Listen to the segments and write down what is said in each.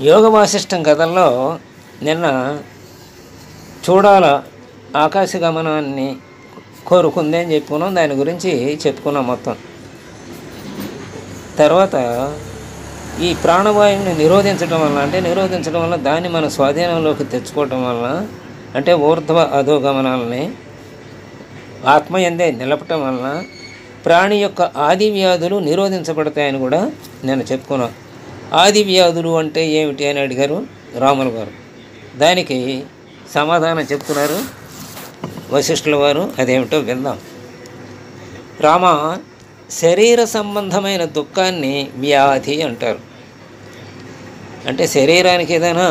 యోగ వాసిష్టం కథల్లో నిన్న చూడాల ఆకాశగమనాన్ని కోరుకుంది అని చెప్పుకున్నాం. దాని గురించి చెప్పుకున్నాం మొత్తం. తర్వాత ఈ ప్రాణవాయువుని నిరోధించడం వల్ల దాన్ని మన స్వాధీనంలోకి తెచ్చుకోవటం వలన, అంటే ఊర్ధ్వ అధోగమనాలని ఆత్మయందే నిలపటం వలన ప్రాణి యొక్క ఆది వ్యాధులు నిరోధించబడతాయని కూడా నేను చెప్పుకున్నాను. ఆది వ్యాధులు అంటే ఏమిటి అని అడిగారు రాముల వారు. దానికి సమాధానం చెప్తున్నారు వశిష్ఠుల వారు. అదేమిటో విందాం. రామ, శరీర సంబంధమైన దుఃఖాన్ని వ్యాధి అంటారు. అంటే శరీరానికి ఏదైనా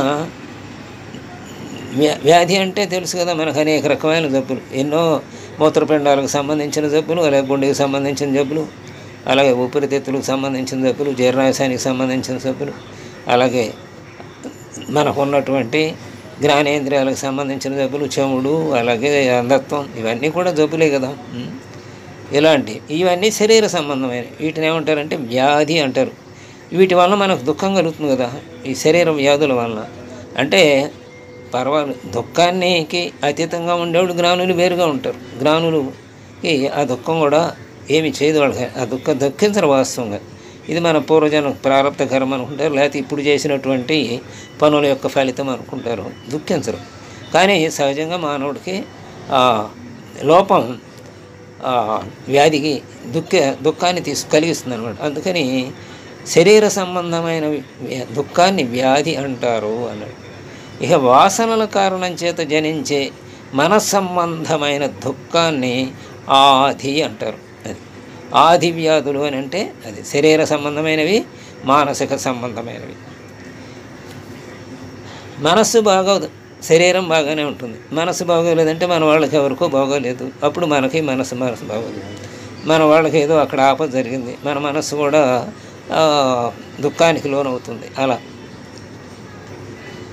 వ్యాధి అంటే తెలుసు కదా, మనకు అనేక రకమైన జబ్బులు, ఎన్నో మూత్రపిండాలకు సంబంధించిన జబ్బులు, అలాగే గుండెకి సంబంధించిన జబ్బులు, అలాగే ఊపిరితిత్తులకు సంబంధించిన జబ్బులు, జీర్ణాశయానికి సంబంధించిన జబ్బులు, అలాగే మనకు ఉన్నటువంటి జ్ఞానేంద్రియాలకు సంబంధించిన జబ్బులు, చెముడు, అలాగే అంధత్వం, ఇవన్నీ కూడా జబ్బులే కదా. ఇవన్నీ శరీర సంబంధమైన వీటిని ఏమంటారంటే వ్యాధి అంటారు. వీటి వల్ల మనకు దుఃఖం కలుగుతుంది కదా, ఈ శరీర వ్యాధుల వలన. అంటే పర్వాలేదు, దుఃఖానికి అతీతంగా ఉండేవాళ్ళు జ్ఞానులు వేరుగా ఉంటారు. జ్ఞానులకి ఆ దుఃఖం కూడా ఏమి చేయదు వాళ్ళకి. ఆ దుఃఖించరు వాస్తవంగా. ఇది మన పూర్వజన ప్రారంభ కర్మ అనుకుంటారు, లేకపోతే ఇప్పుడు చేసినటువంటి పనుల యొక్క ఫలితం అనుకుంటారు, దుఃఖించరు. కానీ సహజంగా మానవుడికి లోపం వ్యాధికి దుఃఖాన్ని కలిగిస్తుంది అనమాట. అందుకని శరీర సంబంధమైన దుఃఖాన్ని వ్యాధి అంటారు అన్నాడు. ఇక వాసనల కారణం చేత జనించే మనస్సంబంధమైన దుఃఖాన్ని ఆది అంటారు. అది ఆది వ్యాధులు అని అంటే అది శరీర సంబంధమైనవి, మానసిక సంబంధమైనవి. మనస్సు బాగోదు, శరీరం బాగానే ఉంటుంది. మనసు బాగోలేదంటే మన వాళ్ళకి ఎవరికో బాగోలేదు, అప్పుడు మనకి మనసు బాగోదు. మన వాళ్ళకి ఏదో అక్కడ ఆపద జరిగింది, మన మనస్సు కూడా దుఃఖానికి లోనవుతుంది. అలా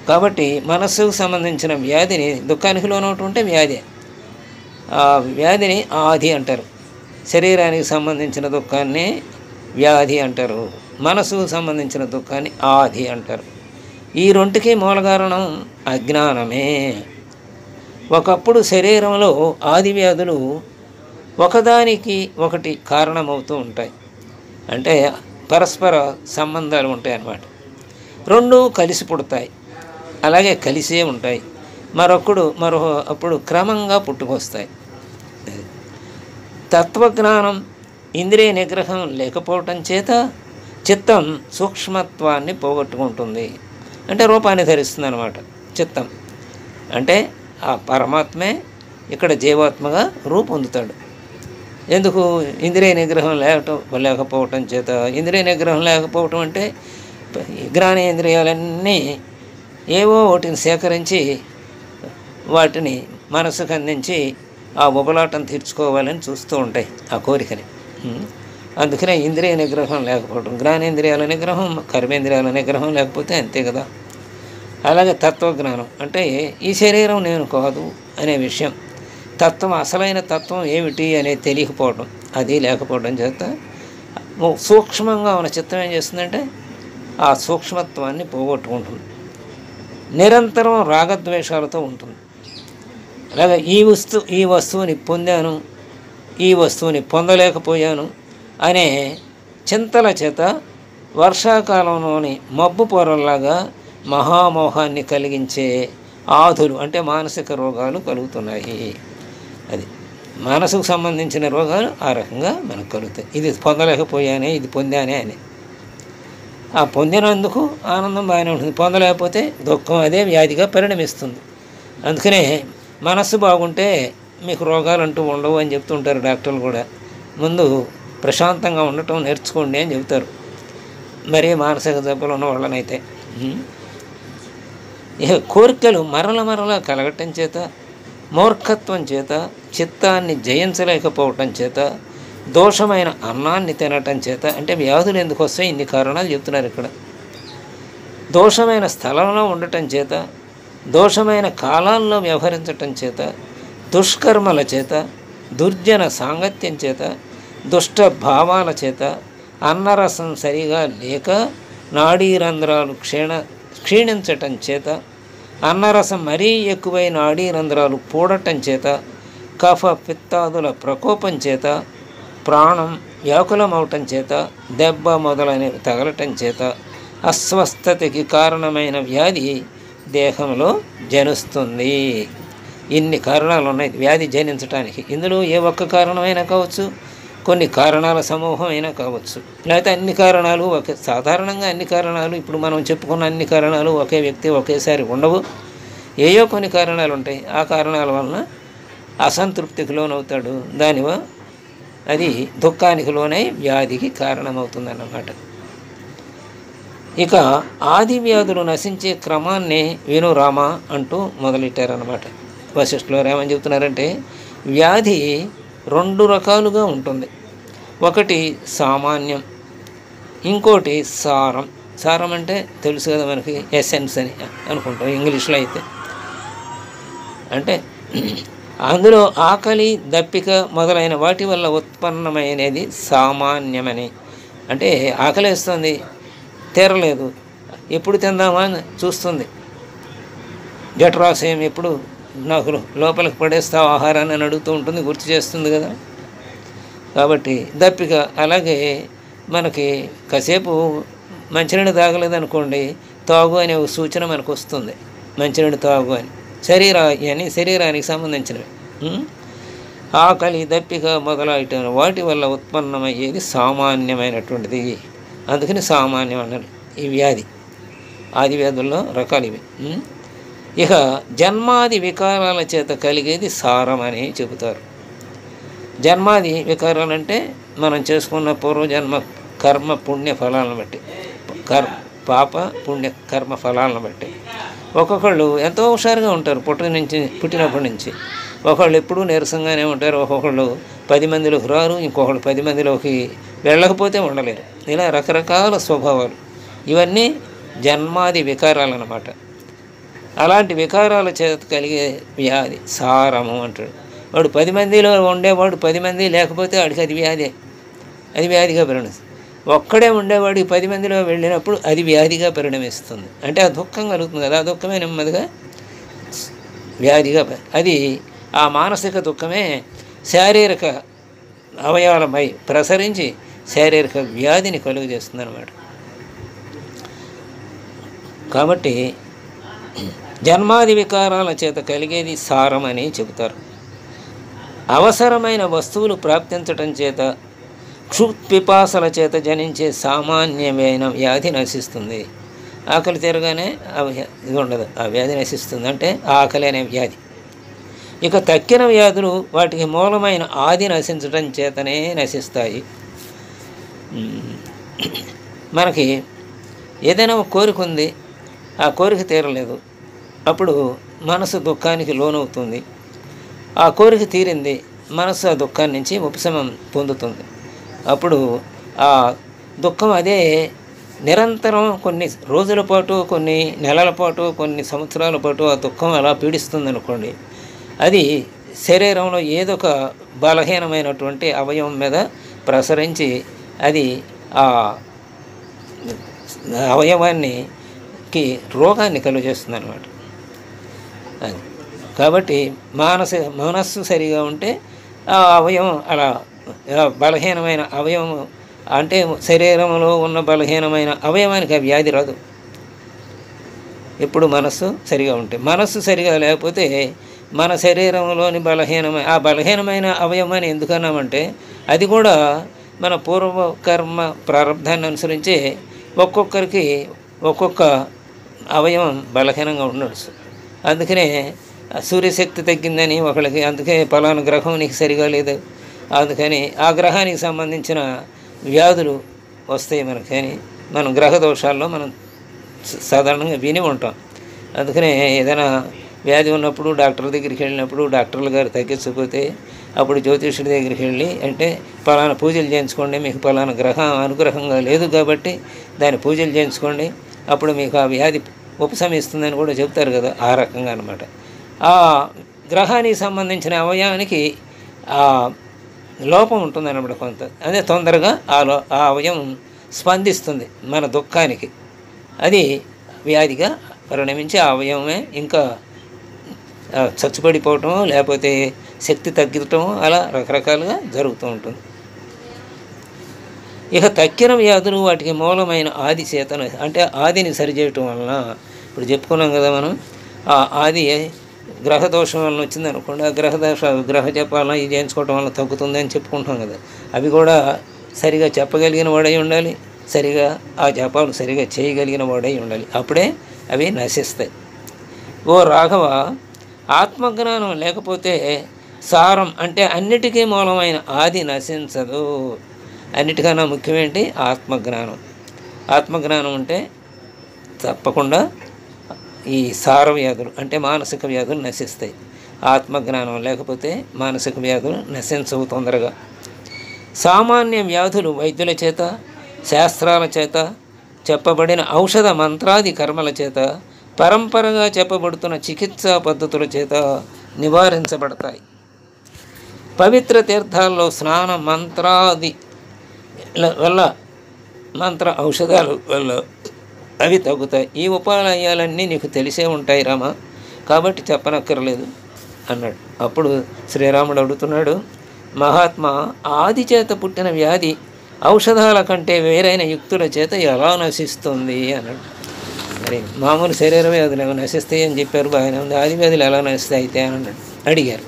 కాబట్టి మనస్సుకు సంబంధించిన వ్యాధిని దుఃఖానికి లోనవుతుంటే వ్యాధి. ఆ వ్యాధిని ఆది అంటారు. శరీరానికి సంబంధించిన దుఃఖాన్ని వ్యాధి అంటారు, మనసుకు సంబంధించిన దుఃఖాన్ని ఆది అంటారు. ఈ రెండుకి మూల కారణం అజ్ఞానమే. ఒకప్పుడు శరీరంలో ఆది వ్యాధులు ఒకదానికి ఒకటి కారణమవుతూ ఉంటాయి. అంటే పరస్పర సంబంధాలు ఉంటాయి అన్నమాట. రెండు కలిసి పుడతాయి, అలాగే కలిసే ఉంటాయి. అప్పుడు క్రమంగా పుట్టుకొస్తాయి. తత్వజ్ఞానం, ఇంద్రియ నిగ్రహం లేకపోవటం చేత చిత్తం సూక్ష్మత్వాన్ని పోగొట్టుకుంటుంది. అంటే రూపాన్ని ధరిస్తుంది అన్నమాట చిత్తం. అంటే ఆ పరమాత్మే ఇక్కడ జీవాత్మగా రూపొందుతాడు. ఎందుకు? ఇంద్రియ నిగ్రహం లేకపోవటం చేత. ఇంద్రియ నిగ్రహం లేకపోవటం అంటే జ్ఞానేంద్రియాలన్నీ ఏవో వాటిని సేకరించి వాటిని మనసుకు అందించి ఆ ఉపలాటం తీర్చుకోవాలని చూస్తూ ఉంటాయి, ఆ కోరికని. అందుకనే ఇంద్రియ నిగ్రహం లేకపోవడం, జ్ఞానేంద్రియాల నిగ్రహం, కర్మేంద్రియాల నిగ్రహం లేకపోతే అంతే కదా. అలాగే తత్వజ్ఞానం అంటే ఈ శరీరం నేను కాదు అనే విషయం, తత్వం, అసలైన తత్వం ఏమిటి అనేది తెలియకపోవడం, అది లేకపోవడం చేత సూక్ష్మంగా ఉన్న చిత్తం ఏం చేస్తుందంటే ఆ సూక్ష్మత్వాన్ని పోగొట్టుకుంటుంది. నిరంతరం రాగద్వేషాలతో ఉంటుంది. అలాగే ఈ వస్తువుని పొందాను, ఈ వస్తువుని పొందలేకపోయాను అనే చింతల చేత వర్షాకాలంలోని మబ్బు పొరల్లాగా మహామోహాన్ని కలిగించే ఆధులు అంటే మానసిక రోగాలు కలుగుతున్నాయి. అది మనసుకు సంబంధించిన రోగాలు ఆ రకంగా మనకు కలుగుతాయి. ఇది పొందలేకపోయానే, ఇది పొందానే అని. ఆ పొందినందుకు ఆనందం బాగానే ఉంటుంది, పొందలేకపోతే దుఃఖం అదే వ్యాధిగా పరిణమిస్తుంది. అందుకనే మనస్సు బాగుంటే మీకు రోగాలు అంటూ ఉండవు అని చెప్తుంటారు డాక్టర్లు కూడా. ముందు ప్రశాంతంగా ఉండటం నేర్చుకోండి అని చెబుతారు, మరీ మానసిక జబ్బులు ఉన్న వాళ్ళనైతే. ఇక కోరికలు మరల కలగటం చేత, మూర్ఖత్వం చేత, చిత్తాన్ని జయించలేకపోవటం చేత, దోషమైన అన్నాన్ని తినటం చేత, అంటే వ్యాధులు ఎందుకు వస్తాయి ఇన్ని కారణాలు చెప్తున్నారు ఇక్కడ. దోషమైన స్థలంలో ఉండటం చేత, దోషమైన కాలాల్లో వ్యవహరించటం చేత, దుష్కర్మల చేత, దుర్జన సాంగత్యం చేత, దుష్ట భావాల చేత, అన్నరసం సరిగా లేక నాడీరంధ్రాలు క్షీణించటం చేత, అన్నరసం మరీ ఎక్కువై నాడీ రంధ్రాలు పూడటం చేత, కఫ పిత్తాదుల ప్రకోపం చేత, ప్రాణం వ్యాకులమవటం చేత, దెబ్బ మొదలైనవి తగలటం చేత అస్వస్థతకి కారణమైన వ్యాధి దేహంలో జనిస్తుంది. ఇన్ని కారణాలు ఉన్నాయి వ్యాధి జనించడానికి. ఇందులో ఏ ఒక్క కారణమైనా కావచ్చు, కొన్ని కారణాల సమూహం అయినా కావచ్చు, లేకపోతే అన్ని కారణాలు సాధారణంగా అన్ని కారణాలు ఇప్పుడు మనం చెప్పుకున్న అన్ని కారణాలు ఒకే వ్యక్తి ఒకేసారి ఉండవు. ఏయో కొన్ని కారణాలు ఉంటాయి. ఆ కారణాల వలన అసంతృప్తికి లోనవుతాడు. దానివల్ల అది దుఃఖానికి లోనై వ్యాధికి కారణమవుతుందన్నమాట. ఇక ఆది వ్యాధులు నశించే క్రమాన్ని వినురామ అంటూ మొదలెట్టారన్నమాట. వశిష్ఠులు ఏమని చెబుతున్నారంటే, వ్యాధి 2 రకాలుగా ఉంటుంది. ఒకటి సామాన్యం, ఇంకోటి సారం. సారం అంటే తెలుసు కదా మనకి, ఎసెన్స్ అని అనుకుంటాం ఇంగ్లీష్లో అయితే. అంటే అందులో ఆకలి, దప్పిక మొదలైన వాటి వల్ల ఉత్పన్నమైనది సామాన్యమని. అంటే ఆకలి వేస్తుంది, తీరలేదు, ఎప్పుడు తిందామా అని చూస్తుంది. జఠరాశయం ఎప్పుడు నాకు లోపలికి పడేస్తావు ఆహారాన్ని అని అడుగుతూ ఉంటుంది, గుర్తు చేస్తుంది కదా. కాబట్టి దప్పిక. అలాగే మనకి కాసేపు మంచినీళ్ళు తాగలేదనుకోండి, తాగు అనే ఒక సూచన మనకు వస్తుంది, మంచినీళ్ళు తాగు అని. ఇవన్నీ శరీరానికి సంబంధించినవి. ఆకలి, దప్పిక మొదలైన వాటి వల్ల ఉత్పన్నమయ్యేది సామాన్యమైనటువంటిది. అందుకని సామాన్యం అన్నారు ఈ వ్యాధి. ఆది వ్యాధుల్లో రకాలు ఇవి. ఇక జన్మాది వికారాల చేత కలిగేది సారం అని చెబుతారు. జన్మాది వికారాలంటే మనం చేసుకున్న పూర్వజన్మ కర్మ పుణ్య ఫలాలను బట్టి, పాప పుణ్య కర్మ ఫలాలను బట్టి ఒక్కొక్కళ్ళు ఎంతో హుషారుగా ఉంటారు పుట్టినప్పటి నుంచి. ఒకళ్ళు ఎప్పుడూ నీరసంగానే ఉంటారు. ఒక్కొక్కళ్ళు 10 మందిలోకి రారు, ఇంకొకళ్ళు 10 మందిలోకి వెళ్ళకపోతే ఉండలేరు. ఇలా రకరకాల స్వభావాలు. ఇవన్నీ జన్మాది వికారాలు అన్నమాట. అలాంటి వికారాల చేత కలిగే వ్యాధి సారము అంటాడు. వాడు 10 మందిలో ఉండేవాడు 10 మంది లేకపోతే వాడికి అది వ్యాధి, అది వ్యాధిగా పరిణమిస్తుంది. ఒక్కడే ఉండేవాడు 10 మందిలో వెళ్ళినప్పుడు అది వ్యాధిగా పరిణమిస్తుంది. అంటే ఆ దుఃఖం కలుగుతుంది కదా, ఆ దుఃఖమే నెమ్మదిగా వ్యాధిగా, అది ఆ మానసిక దుఃఖమే శారీరక అవయవాలపై ప్రసరించి శారీరక వ్యాధిని కలుగు చేస్తుంది అన్నమాట. కాబట్టి జన్మాది వికారాల చేత కలిగేది సారం అని చెబుతారు. అవసరమైన వస్తువులు ప్రాప్తించటం చేత, క్షుత్పిపాసల చేత జనించే సామాన్యమైన వ్యాధి నశిస్తుంది. ఆకలి తీరగానే ఇది ఉండదు, ఆ వ్యాధి నశిస్తుంది. అంటే ఆకలి అనే వ్యాధి. ఇక తక్కిన వ్యాధులు వాటికి మూలమైన ఆది నశించటం చేతనే నశిస్తాయి. మనకి ఏదైనా ఒక కోరిక ఉంది, ఆ కోరిక తీరలేదు, అప్పుడు మనసు దుఃఖానికి లోనవుతుంది. ఆ కోరిక తీరింది, మనసు ఆ దుఃఖాన్ని నుంచి ఉపశమనం పొందుతుంది. అప్పుడు ఆ దుఃఖం అదే నిరంతరం కొన్ని రోజుల పాటు, కొన్ని నెలల పాటు, కొన్ని సంవత్సరాల పాటు ఆ దుఃఖం అలా పీడిస్తుంది అనుకోండి. అది శరీరంలో ఏదో ఒక బలహీనమైనటువంటి అవయవం మీద ప్రసరించి అది ఆ అవయవానికి రోగాన్ని కలుగజేస్తుంది అన్నమాట. అది కాబట్టి మనస్సు సరిగా ఉంటే ఆ అవయవం అలా బలహీనమైన అవయవం, అంటే శరీరంలో ఉన్న బలహీనమైన అవయవానికి ఆ వ్యాధి రాదు ఎప్పుడు మనస్సు సరిగా ఉంటే. మనస్సు సరిగా లేకపోతే మన శరీరంలోని ఆ బలహీనమైన అవయవాన్ని ఎందుకన్నామంటే అది కూడా మన పూర్వకర్మ ప్రారంధాన్ని అనుసరించి ఒక్కొక్కరికి ఒక్కొక్క అవయవం బలహీనంగా ఉండవచ్చు. అందుకనే సూర్యశక్తి తగ్గిందని ఒకళ్ళకి, అందుకే పలానా గ్రహం నీకు సరిగా లేదు, అందుకని ఆ గ్రహానికి సంబంధించిన వ్యాధులు వస్తాయి మనకి. కానీ మనం గ్రహ దోషాల్లో మనం సాధారణంగా విని ఉంటాం. అందుకనే ఏదైనా వ్యాధి ఉన్నప్పుడు డాక్టర్ దగ్గరికి వెళ్ళినప్పుడు డాక్టర్లు గారు తగ్గించకపోతే అప్పుడు జ్యోతిష్యుడి దగ్గరికి వెళ్ళి, అంటే పలానా పూజలు చేయించుకోండి, మీకు పలానా గ్రహం అనుగ్రహంగా లేదు కాబట్టి దాని పూజలు చేయించుకోండి, అప్పుడు మీకు ఆ వ్యాధి ఉపశమిస్తుందని కూడా చెప్తారు కదా. ఆ రకంగా అన్నమాట. ఆ గ్రహానికి సంబంధించిన అవయవానికి ఆ లోపం ఉంటుందన్నమాట కొంత. అదే తొందరగా ఆ అవయవం స్పందిస్తుంది మన దుఃఖానికి. అది వ్యాధిగా పరిణమించి ఆ అవయవమే ఇంకా చచ్చుపడిపోవటం, లేకపోతే శక్తి తగ్గటం, అలా రకరకాలుగా జరుగుతూ ఉంటుంది. ఇక తక్కిన వ్యాధులు వాటికి మూలమైన ఆది చేతన, అంటే ఆదిని సరిచేయటం వలన, ఇప్పుడు చెప్పుకున్నాం కదా మనం, ఆ ఆది గ్రహదోషం వలన వచ్చింది అనుకోండి, ఆ గ్రహ జపాలను ఇది చేయించుకోవటం వల్ల తగ్గుతుంది అని చెప్పుకుంటాం కదా, అవి కూడా సరిగా చెప్పగలిగిన వాడై ఉండాలి, సరిగా ఆ జపాలు సరిగా చేయగలిగిన వాడై ఉండాలి, అప్పుడే అవి నశిస్తాయి. ఓ రాఘవ, ఆత్మజ్ఞానం లేకపోతే సారం అంటే అన్నిటికీ మూలమైన ఆది నశించదు. అన్నిటికన్నా ముఖ్యమేంటి? ఆత్మజ్ఞానం. ఆత్మజ్ఞానం ఉంటే తప్పకుండా ఈ సార వ్యాధులు అంటే మానసిక వ్యాధులు నశిస్తాయి. ఆత్మజ్ఞానం లేకపోతే మానసిక వ్యాధులు నశించవు తొందరగా. సామాన్య వ్యాధులు వైద్యుల చేత, శాస్త్రాల చేత చెప్పబడిన ఔషధ మంత్రాది కర్మల చేత, పరంపరగా చెప్పబడుతున్న చికిత్సా పద్ధతుల చేత నివారించబడతాయి. పవిత్ర తీర్థాల్లో స్నాన మంత్రాది వల్ల, మంత్ర ఔషధాల వల్ల అవి తగ్గుతాయి. ఈ ఉపాయాలన్నీ నీకు తెలిసే ఉంటాయి రామ, కాబట్టి చెప్పనక్కర్లేదు అన్నాడు. అప్పుడు శ్రీరాముడు అడుగుతున్నాడు, మహాత్మా, ఆది చేత పుట్టిన వ్యాధి ఔషధాల కంటే వేరైన యుక్తుల చేత ఎలా నశిస్తుంది అన్నాడు. మరి మామూలు శరీర వ్యాధులు ఏమైనా నశిస్తాయి అని చెప్పారు, బాగానే ఉంది, ఆది వ్యాధులు ఎలా నశిస్తాయి అయితే అని అన్నాడు. అడిగారు.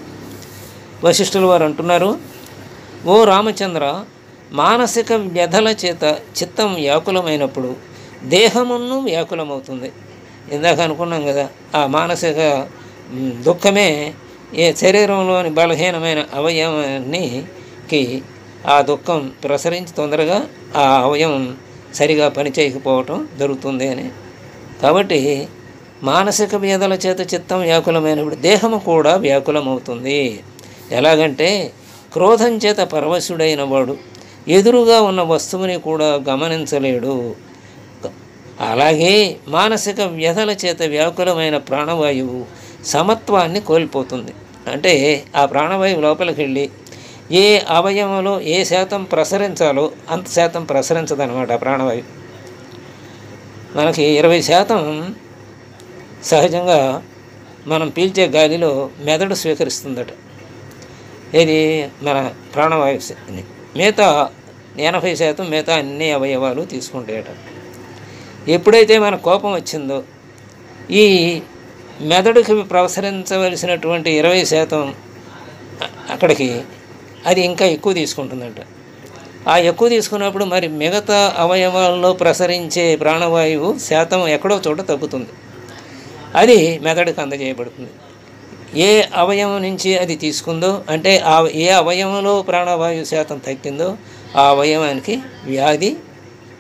వశిష్ఠుల వారు అంటున్నారు, ఓ రామచంద్ర, మానసిక వ్యధల చేత చిత్తం వ్యాకులమైనప్పుడు దేహమును వ్యాకులమవుతుంది. ఇందాక అనుకున్నాం కదా, ఆ మానసిక దుఃఖమే ఏ శరీరంలోని బలహీనమైన అవయవానికి ఆ దుఃఖం ప్రసరించి తొందరగా ఆ అవయవం సరిగా పనిచేయకపోవటం జరుగుతుంది అని. కాబట్టి మానసిక వ్యాధుల చేత చిత్తం వ్యాకులమైనప్పుడు దేహము కూడా వ్యాకులమవుతుంది. ఎలాగంటే క్రోధం చేత పరవశుడైన వాడు ఎదురుగా ఉన్న వస్తువుని కూడా గమనించలేడు. అలాగే మానసిక వ్యధల చేత వ్యాకులమైన ప్రాణవాయువు సమత్వాన్ని కోల్పోతుంది. అంటే ఆ ప్రాణవాయువు లోపలికి వెళ్ళి ఏ అవయవంలో ఏ శాతం ప్రసరించాలో అంత శాతం ప్రసరించదనమాట. ఆ ప్రాణవాయువు మనకి 20% సహజంగా మనం పీల్చే గాలిలో మెదడు స్వీకరిస్తుందట. ఇది మన ప్రాణవాయువుని. మిగతా 80% మిగతా అన్ని అవయవాలు తీసుకుంటాయట. ఎప్పుడైతే మన కోపం వచ్చిందో ఈ మెదడుకి ప్రసరించవలసినటువంటి 20% అక్కడికి అది ఇంకా ఎక్కువ తీసుకుంటుందంట. ఆ ఎక్కువ తీసుకున్నప్పుడు మరి మిగతా అవయవాల్లో ప్రసరించే ప్రాణవాయువు శాతం ఎక్కడో చోట తగ్గుతుంది. అది మెదడుకు అందజేయబడుతుంది. ఏ అవయవం నుంచి అది తీసుకుందో, అంటే ఏ అవయవంలో ప్రాణవాయువు శాతం తగ్గిందో ఆ అవయవానికి వ్యాధి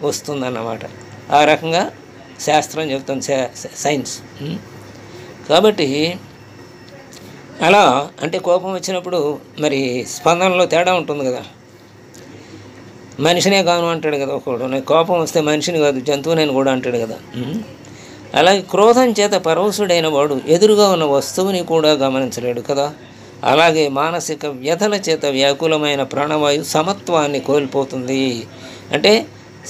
వస్తుందన్నమాట. ఆ రకంగా శాస్త్రం చెబుతుంది, సైన్స్. కాబట్టి అలా అంటే కోపం వచ్చినప్పుడు మరి స్పందనలో తేడా ఉంటుంది కదా. మనిషినే కాను అంటాడు కదా ఒకడు, నాకు కోపం వస్తే మనిషిని కాదు జంతువునని కూడా అంటాడు కదా. అలాగే క్రోధం చేత పరవశుడైన వాడు ఎదురుగా ఉన్న వస్తువుని కూడా గమనించలేడు కదా. అలాగే మానసిక వ్యధల చేత వ్యాకులమైన ప్రాణవాయువు సమత్వాన్ని కోల్పోతుంది. అంటే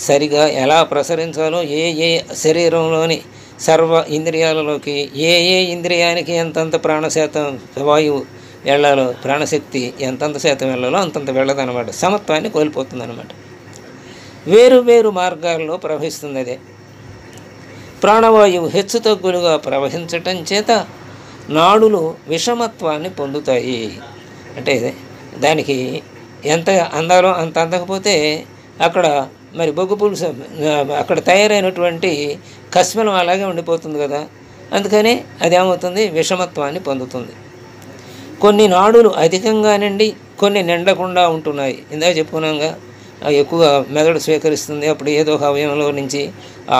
సరిగా ఎలా ప్రసరించాలో, ఏ ఏ శరీరంలోని సర్వ ఇంద్రియాలలోకి ఏ ఏ ఇంద్రియానికి ఎంతంత ప్రాణశాతం వాయువు వెళ్ళాలో, ప్రాణశక్తి ఎంతంత శాతం వెళ్ళాలో అంతంత వెళ్ళదన్నమాట. సమత్వాన్ని కోల్పోతుందన్నమాట. వేరు వేరు మార్గాల్లో ప్రవహిస్తుంది. అదే ప్రాణవాయువు హెచ్చు తగ్గులుగా ప్రవహించటం చేత నాడులు విషమత్వాన్ని పొందుతాయి. అంటే దానికి ఎంత అందాలో అంత అందకపోతే అక్కడ మరి బొగ్గు పులుసు అక్కడ తయారైనటువంటి కస్మలం అలాగే ఉండిపోతుంది కదా. అందుకని అది ఏమవుతుంది? విషమత్వాన్ని పొందుతుంది. కొన్ని నాడులు అధికంగా నిండి కొన్ని నిండకుండా ఉంటున్నాయి. ఇందాక చెప్పుకున్నాగా, ఎక్కువగా మెదడు స్వీకరిస్తుంది. అప్పుడు ఏదో ఒక అవయవంలో నుంచి ఆ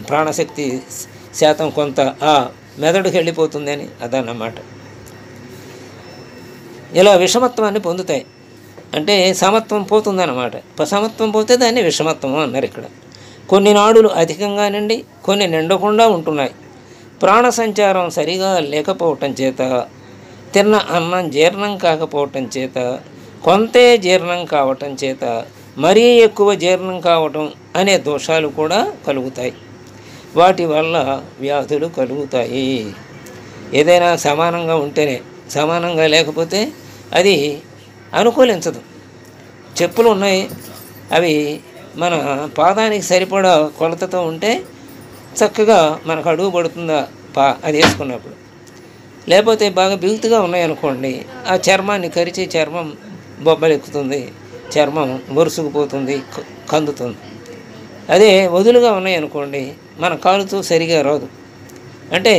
ప్రాణశక్తి శాతం కొంత ఆ మెదడుకి వెళ్ళిపోతుంది అని అదన్నమాట. ఇలా విషమత్వాన్ని పొందుతాయి. అంటే సమత్వం పోతుందన్నమాట. సమత్వం పోతే దాన్ని విషమత్వం అన్నారు ఇక్కడ. కొన్ని నాడులు అధికంగా నిండి కొన్ని నిండకుండా ఉంటున్నాయి. ప్రాణ సంచారం సరిగా లేకపోవటం చేత, తిన్న అన్నం జీర్ణం కాకపోవటం చేత, కొంతే జీర్ణం కావటం చేత మరీ ఎక్కువ జీర్ణం కావటం అనే దోషాలు కూడా కలుగుతాయి. వాటి వల్ల వ్యాధులు కలుగుతాయి. ఏదైనా సమానంగా ఉంటేనే, సమానంగా లేకపోతే అది అనుకూలించదు. చెప్పులు ఉన్నాయి, అవి మన పాదానికి సరిపడా కొలతతో ఉంటే చక్కగా మనకు అడుగు పడుతుందా అది వేసుకున్నప్పుడు. లేకపోతే బాగా బిగుతుగా ఉన్నాయనుకోండి, ఆ చర్మాన్ని కరిచి చర్మం బొబ్బలెక్కుతుంది, చర్మం బొరుసుకుపోతుంది, కందుతుంది. అదే వదులుగా ఉన్నాయనుకోండి, మన కాలుతో సరిగా రాదు, అంటే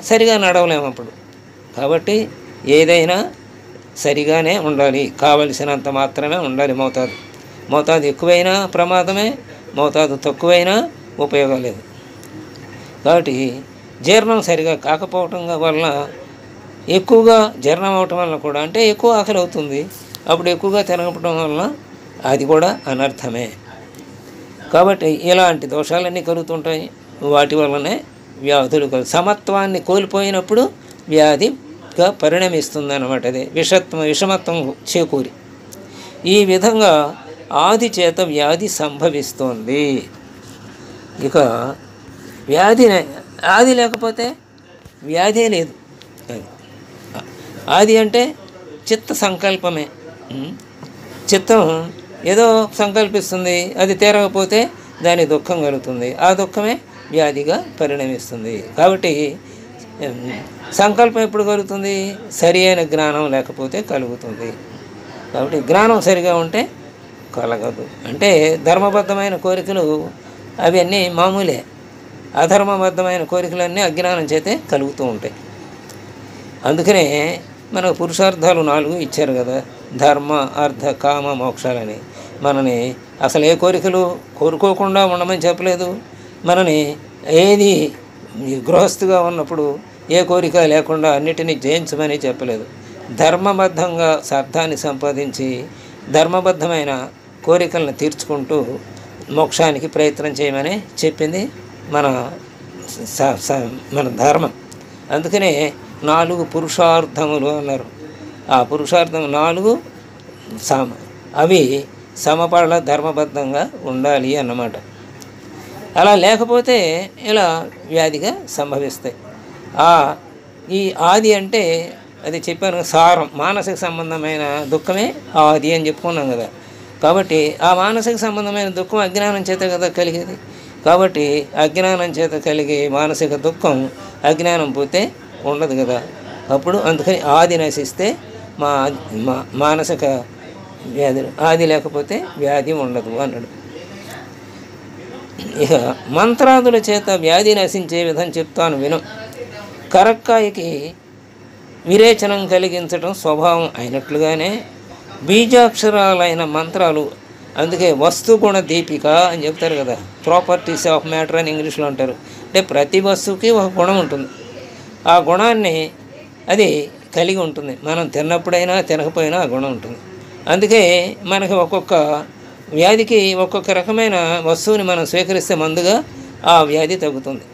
సరిగా నడవలేము అప్పుడు. కాబట్టి ఏదైనా సరిగానే ఉండాలి, కావలసినంత మాత్రమే ఉండాలి. మోతాదు ఎక్కువైనా ప్రమాదమే, మోతాదు తక్కువైనా ఉపయోగం లేదు. కాబట్టి జీర్ణం సరిగా కాకపోవటం వల్ల, ఎక్కువగా జీర్ణం అవటం వల్ల కూడా, అంటే ఎక్కువ ఆకలి అవుతుంది, అప్పుడు ఎక్కువగా తినకపోవడం వల్ల అది కూడా అనర్థమే. కాబట్టి ఇలాంటి దోషాలన్నీ కలుగుతుంటాయి. వాటి వల్లనే వ్యాధులు సమత్వాన్ని కోల్పోయినప్పుడు వ్యాధిగా పరిణమిస్తుంది అన్నమాట. అదే విషమత్వం చేకూరి ఈ విధంగా ఆది చేత వ్యాధి సంభవిస్తోంది. ఇక ఆది లేకపోతే వ్యాధే లేదు. ఆది అంటే చిత్త సంకల్పమే. చిత్తం ఏదో సంకల్పిస్తుంది, అది తీరకపోతే దాని దుఃఖం కలుగుతుంది, ఆ దుఃఖమే వ్యాధిగా పరిణమిస్తుంది. కాబట్టి సంకల్పం ఎప్పుడు కలుగుతుంది? సరి అయిన జ్ఞానం లేకపోతే కలుగుతుంది. కాబట్టి జ్ఞానం సరిగా ఉంటే కలగదు. అంటే ధర్మబద్ధమైన కోరికలు అవన్నీ మామూలే, అధర్మబద్ధమైన కోరికలన్నీ అజ్ఞానం చేతే కలుగుతూ ఉంటాయి. అందుకనే మనకు పురుషార్థాలు 4 ఇచ్చారు కదా, ధర్మ అర్థ కామ మోక్షాలని. మనని అసలు ఏ కోరికలు కోరుకోకుండా ఉండమని చెప్పలేదు. మనని ఏది గృహస్థుగా ఉన్నప్పుడు ఏ కోరిక లేకుండా అన్నిటినీ జయించమని చెప్పలేదు. ధర్మబద్ధంగా అర్థాన్ని సంపాదించి ధర్మబద్ధమైన కోరికలను తీర్చుకుంటూ మోక్షానికి ప్రయత్నం చేయమని చెప్పింది మన ధర్మం. అందుకనే 4 పురుషార్థములు అన్నారు. ఆ పురుషార్థం 4 అవి సమపడ ధర్మబద్ధంగా ఉండాలి అన్నమాట. అలా లేకపోతే ఇలా వ్యాధిగా సంభవిస్తాయి. ఈ ఆది అంటే అది చెప్పాను, సారం, మానసిక సంబంధమైన దుఃఖమే ఆది అని చెప్పుకున్నాం కదా. కాబట్టి ఆ మానసిక సంబంధమైన దుఃఖం అజ్ఞానం చేత కదా కలిగేది. కాబట్టి అజ్ఞానం చేత కలిగే మానసిక దుఃఖం అజ్ఞానం పోతే ఉండదు కదా. అప్పుడు అందుకని ఆది నశిస్తే మానసిక వ్యాధులు, ఆది లేకపోతే వ్యాధి ఉండదు అన్నాడు. ఇక మంత్రాదుల చేత వ్యాధి నశించే విధం చెప్తాను విను. కరక్కాయకి విరేచనం కలిగించడం స్వభావం అయినట్లుగానే బీజాక్షరాలైన మంత్రాలు, అందుకే వస్తుగుణ దీపిక అని చెప్తారు కదా, ప్రాపర్టీస్ ఆఫ్ మ్యాటర్ అని ఇంగ్లీష్లో అంటారు. అంటే ప్రతి వస్తువుకి ఒక గుణం ఉంటుంది, ఆ గుణాన్ని అది కలిగి ఉంటుంది. మనం తిన్నప్పుడైనా తినకపోయినా ఆ గుణం ఉంటుంది. అందుకే మనకి ఒక్కొక్క వ్యాధికి ఒక్కొక్క రకమైన వస్తువుని మనం స్వీకరిస్తే మందుగా ఆ వ్యాధి తగ్గుతుంది,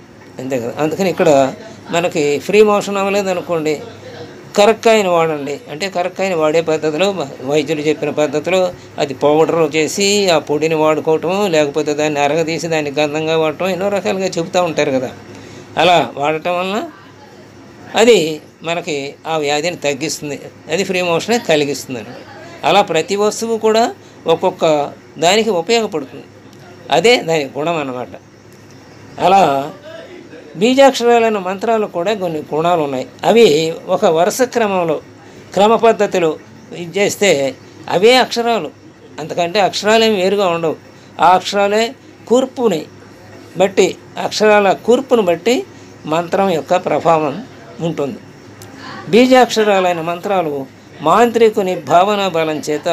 అంతే కదా. అందుకని ఇక్కడ మనకి ఫ్రీ మోషన్ అవ్వలేదు అనుకోండి, కరక్కాయని వాడండి అంటే కరక్కాయని వాడే పద్ధతిలో, వైద్యులు చెప్పిన పద్ధతిలో అది పౌడర్ చేసి ఆ పొడిని వాడుకోవటం, లేకపోతే దాన్ని అరగదీసి దాన్ని గంధంగా వాడటం, ఎన్నో రకాలుగా చెబుతూ ఉంటారు కదా. అలా వాడటం వలన అది మనకి ఆ వ్యాధిని తగ్గిస్తుంది, అది ఫ్రీ మోషనే కలిగిస్తుంది. అలా ప్రతి వస్తువు కూడా ఒక్కొక్క దానికి ఉపయోగపడుతుంది, అదే దాని గుణం అన్నమాట. అలా బీజాక్షరాలైన మంత్రాలు కూడా కొన్ని గుణాలు ఉన్నాయి. అవి ఒక వరుస క్రమంలో, క్రమ పద్ధతిలో ఇది చేస్తే అవే అక్షరాలు, అంతకంటే అక్షరాలేమి వేరుగా ఉండవు. ఆ అక్షరాలే కూర్పుని బట్టి, అక్షరాల కూర్పును బట్టి మంత్రం యొక్క ప్రభావం ఉంటుంది. బీజాక్షరాలైన మంత్రాలు మాంత్రికుని భావనా బలం చేత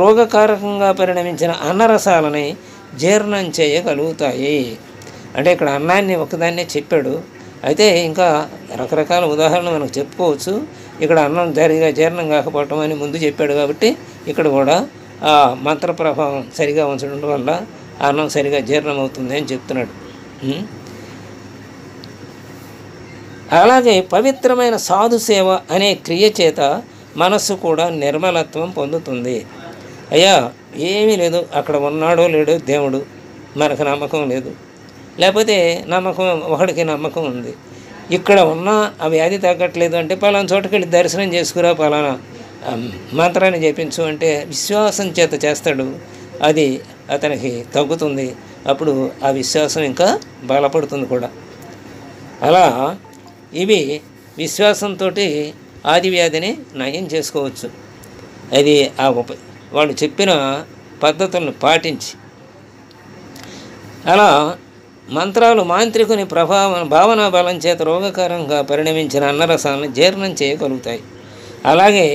రోగకారకంగా పరిణమించిన అన్నరసాలని జీర్ణం చేయగలుగుతాయి. అంటే ఇక్కడ అన్నాన్ని ఒకదాన్నే చెప్పాడు, అయితే ఇంకా రకరకాల ఉదాహరణలు మనకు చెప్పుకోవచ్చు. ఇక్కడ అన్నం జీర్ణం కాకపోవటం అని ముందు చెప్పాడు కాబట్టి ఇక్కడ కూడా ఆ మంత్ర ప్రభావం సరిగా ఉంచడం వల్ల అన్నం సరిగా జీర్ణం అవుతుంది అని చెప్తున్నాడు. అలాగే పవిత్రమైన సాధు సేవ అనే క్రియ చేత మనస్సు కూడా నిర్మలత్వం పొందుతుంది. అయ్యా ఏమీ లేదు, అక్కడ ఉన్నాడో లేడో దేవుడు, మనకు నమ్మకం లేదు, లేకపోతే నమ్మకం ఒకడికి నమ్మకం ఉంది. ఇక్కడ ఉన్న ఆ వ్యాధి తగ్గట్లేదు అంటే పలానా చోటుకి వెళ్ళి దర్శనం చేసుకురా, పలానా మంత్రాన్ని జపించు అంటే విశ్వాసం చేత చేస్తాడు, అది అతనికి తగ్గుతుంది. అప్పుడు ఆ విశ్వాసం ఇంకా బలపడుతుంది కూడా. అలా ఇవి విశ్వాసంతో ఆది వ్యాధిని నయం చేసుకోవచ్చు. అది వాళ్ళు చెప్పిన పద్ధతులను పాటించి. అలా మంత్రాలు మాంత్రికుని భావనా బలం చేత రోగకరంగా పరిణమించిన అన్నరసాలను జీర్ణం చేయగలుగుతాయి. అలాగే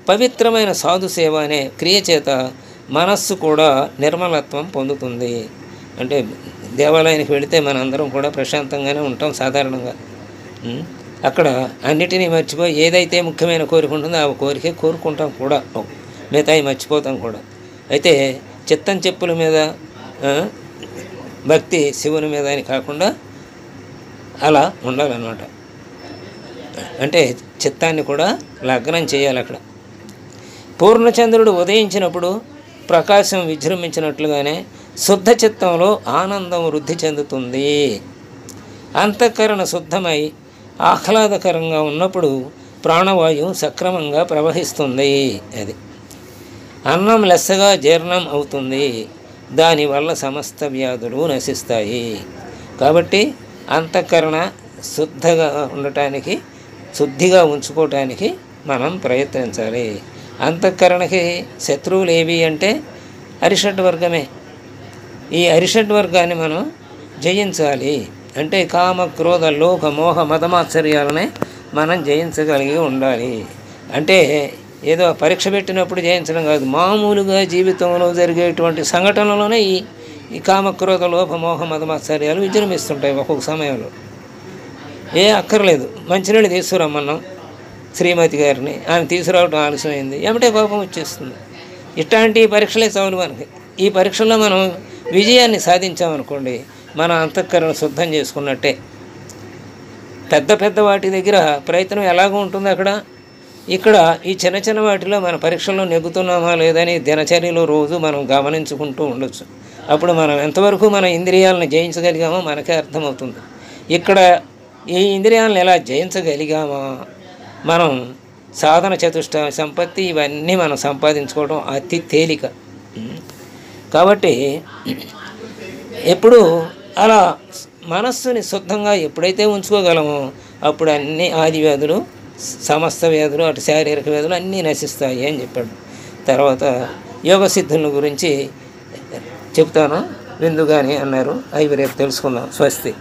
పవిత్రమైన సాధు సేవ అనే క్రియ చేత మనస్సు కూడా నిర్మలత్వం పొందుతుంది. అంటే దేవాలయానికి వెళితే మనందరం కూడా ప్రశాంతంగానే ఉంటాం సాధారణంగా. అక్కడ అన్నిటినీ మర్చిపోయి ఏదైతే ముఖ్యమైన కోరిక ఉంటుందో ఆ కోరికే కోరుకుంటాం కూడా, మిగతాయి మర్చిపోతాం కూడా. అయితే చిత్తం చెప్పుల మీద భక్తి శివుని మీద అని కాకుండా అలా ఉండాలన్నమాట. అంటే చిత్తాన్ని కూడా లగ్నం చేయాలి. అక్కడ పూర్ణచంద్రుడు ఉదయించినప్పుడు ప్రకాశం విజృంభించినట్లుగానే శుద్ధ చిత్తంలో ఆనందం వృద్ధి చెందుతుంది. అంతఃకరణ శుద్ధమై ఆహ్లాదకరంగా ఉన్నప్పుడు ప్రాణవాయువు సక్రమంగా ప్రవహిస్తుంది. అది అన్నం లెస్సగా జీర్ణం అవుతుంది. దానివల్ల సమస్త వ్యాధులు నశిస్తాయి. కాబట్టి అంతఃకరణ శుద్ధగా ఉండటానికి, శుద్ధిగా ఉంచుకోవటానికి మనం ప్రయత్నించాలి. అంతఃకరణకి శత్రువులు ఏవి అంటే అరిషడ్ వర్గమే. ఈ అరిషడ్ వర్గాన్ని మనం జయించాలి. అంటే కామ క్రోధ లోభ మోహ మదమాత్సర్యాలనే మనం జయించగలిగి ఉండాలి. అంటే ఏదో పరీక్ష పెట్టినప్పుడు జయించడం కాదు, మామూలుగా జీవితంలో జరిగేటువంటి సంఘటనలోనే ఈ కామక్రోధ లోభ మోహ మదమాత్సర్యాలు విజృంభిస్తుంటాయి. ఒక్కొక్క సమయంలో అక్కర్లేదు, మంచినీళ్ళు తీసుకురమ్మన్నాం శ్రీమతి గారిని, ఆయన తీసుకురావడం ఆలస్యమైంది, ఏమిటే కోపం వచ్చేస్తుంది. ఇట్లాంటి పరీక్షలే చాలు మనకి. ఈ పరీక్షల్లో మనం విజయాన్ని సాధించామనుకోండి, మన అంతఃకరణ శుద్ధం చేసుకున్నట్టే. పెద్ద పెద్ద వాటి దగ్గర ప్రయత్నం ఎలాగో ఉంటుంది అక్కడ. ఇక్కడ ఈ చిన్న చిన్న వాటిలో మన పరీక్షల్లో నెగ్గుతున్నామా లేదని దినచర్యలో రోజు మనం గమనించుకుంటూ ఉండొచ్చు. అప్పుడు మనం ఎంతవరకు మన ఇంద్రియాలను జయించగలిగామో మనకే అర్థమవుతుంది. ఇక్కడ ఈ ఇంద్రియాలను ఎలా జయించగలిగామో మనం సాధన చతుష్ట సంపత్తి ఇవన్నీ మనం సంపాదించుకోవడం అతి తేలిక. కాబట్టి ఎప్పుడు అలా మనస్సుని శుద్ధంగా ఎప్పుడైతే ఉంచుకోగలమో అప్పుడు అన్ని ఆది వ్యాధులు, సమస్త వ్యాధులు, అటు శారీరక వ్యాధులు అన్నీ నశిస్తాయి అని చెప్పాడు. తర్వాత యోగ సిద్ధుల గురించి చెప్తాను విందుగాని అన్నారు. అవి రేపు తెలుసుకుందాం. స్వస్తి.